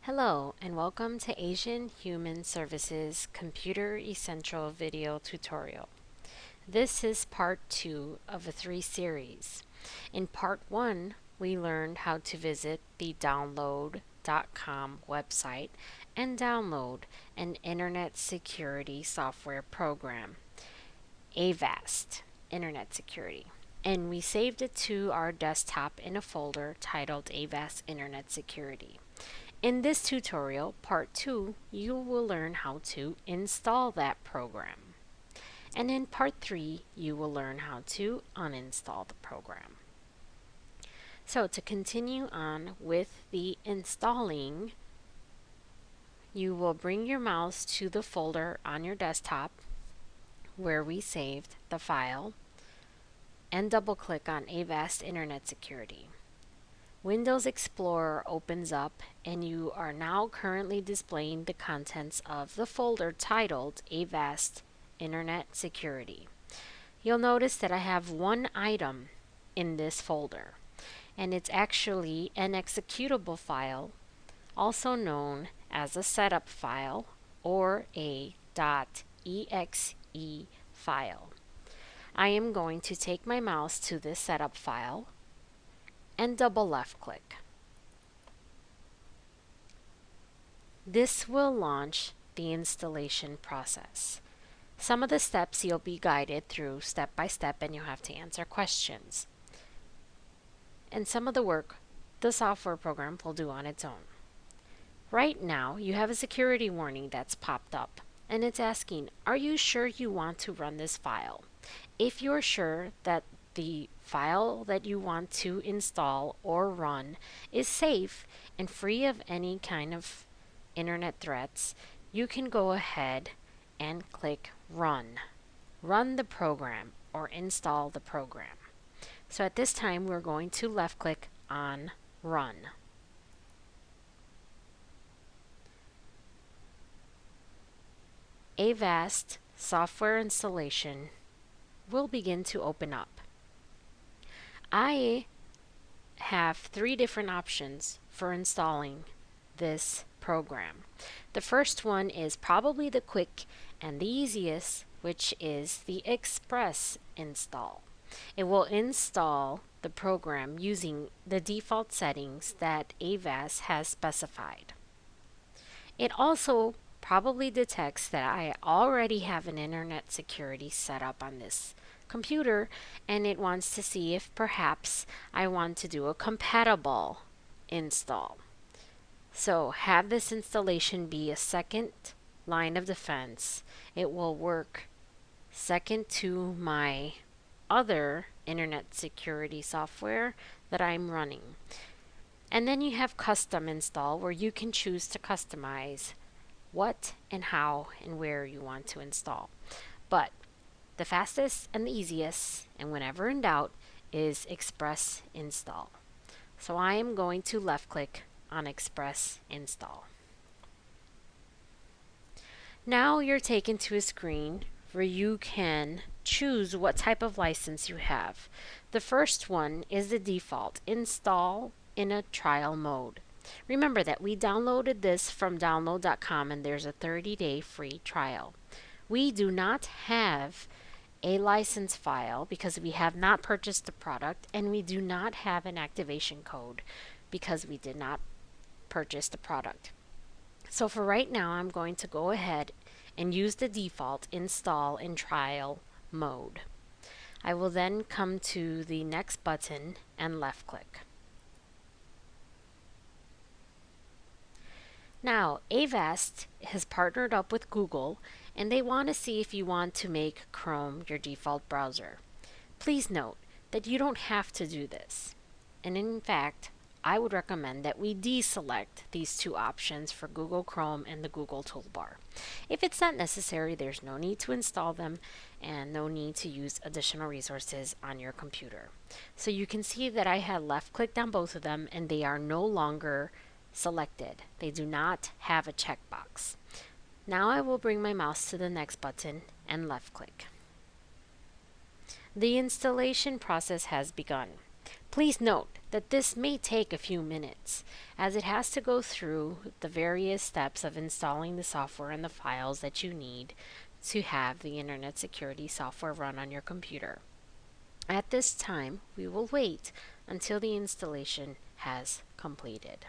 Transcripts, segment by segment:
Hello and welcome to Asian Human Services Computer Essential Video Tutorial. This is part 2 of a 3 series. In part 1, we learned how to visit the download.com website and download an internet security software program, Avast Internet Security. And we saved it to our desktop in a folder titled Avast Internet Security. In this tutorial, part 2, you will learn how to install that program. And in part 3, you will learn how to uninstall the program. So to continue on with the installing, you will bring your mouse to the folder on your desktop where we saved the file and double-click on Avast Internet Security. Windows Explorer opens up and you are now currently displaying the contents of the folder titled Avast Internet Security. You'll notice that I have one item in this folder, and it's actually an executable file, also known as a setup file or a .exe file. I am going to take my mouse to this setup file and double left click. This will launch the installation process. Some of the steps you'll be guided through step by step and you'll have to answer questions. And some of the work the software program will do on its own. Right now you have a security warning that's popped up and it's asking, are you sure you want to run this file? If you're sure that the file that you want to install or run is safe and free of any kind of internet threats, you can go ahead and click Run. Run the program or install the program. So at this time, we're going to left click on Run. Avast software installation will begin to open up. I have 3 different options for installing this program. The first one is probably the quick and the easiest, which is the Express install. It will install the program using the default settings that Avast has specified. It also probably detects that I already have an internet security set up on this computer, and it wants to see if perhaps I want to do a compatible install. So have this installation be a second line of defense. It will work second to my other internet security software that I'm running. And then you have custom install, where you can choose to customize what and how and where you want to install. But the fastest and the easiest, and whenever in doubt, is Express install. So I am going to left click on Express install. Now you're taken to a screen where you can choose what type of license you have. The first one is the default, install in a trial mode. Remember that we downloaded this from download.com and there's a 30-day free trial. We do not have a license file because we have not purchased the product, and we do not have an activation code because we did not purchase the product. So for right now, I'm going to go ahead and use the default install in trial mode. I will then come to the next button and left click. Now, Avast has partnered up with Google, and they want to see if you want to make Chrome your default browser. Please note that you don't have to do this. And in fact, I would recommend that we deselect these 2 options for Google Chrome and the Google toolbar. If it's not necessary, there's no need to install them and no need to use additional resources on your computer. So you can see that I had left clicked on both of them and they are no longer selected. They do not have a checkbox. Now I will bring my mouse to the next button and left click. The installation process has begun. Please note that this may take a few minutes, as it has to go through the various steps of installing the software and the files that you need to have the internet security software run on your computer. At this time, we will wait until the installation has completed.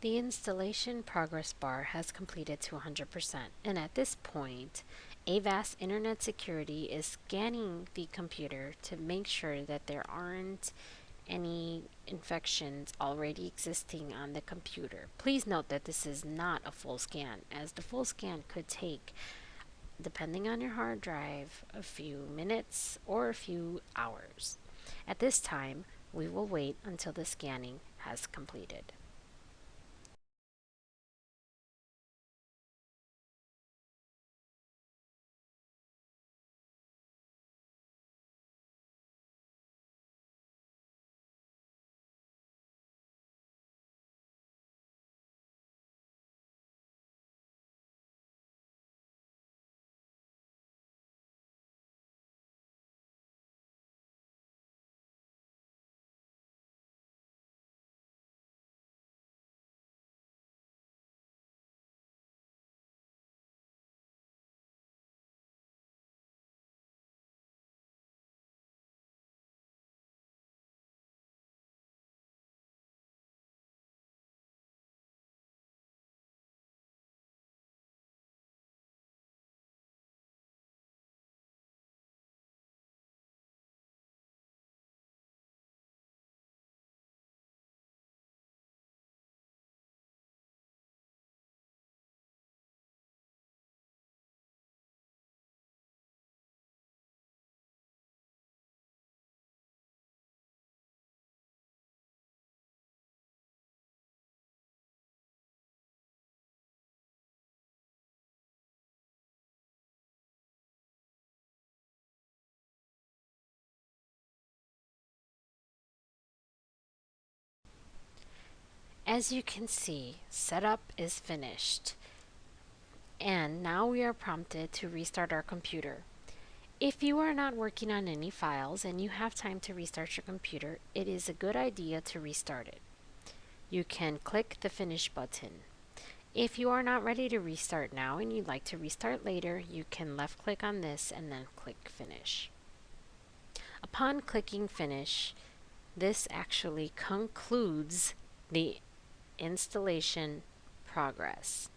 The installation progress bar has completed to 100%, and at this point, Avast Internet Security is scanning the computer to make sure that there aren't any infections already existing on the computer. Please note that this is not a full scan, as the full scan could take, depending on your hard drive, a few minutes or a few hours. At this time, we will wait until the scanning has completed. As you can see, setup is finished. And now we are prompted to restart our computer. If you are not working on any files and you have time to restart your computer, it is a good idea to restart it. You can click the Finish button. If you are not ready to restart now and you'd like to restart later, you can left click on this and then click Finish. Upon clicking Finish, this actually concludes the installation progress.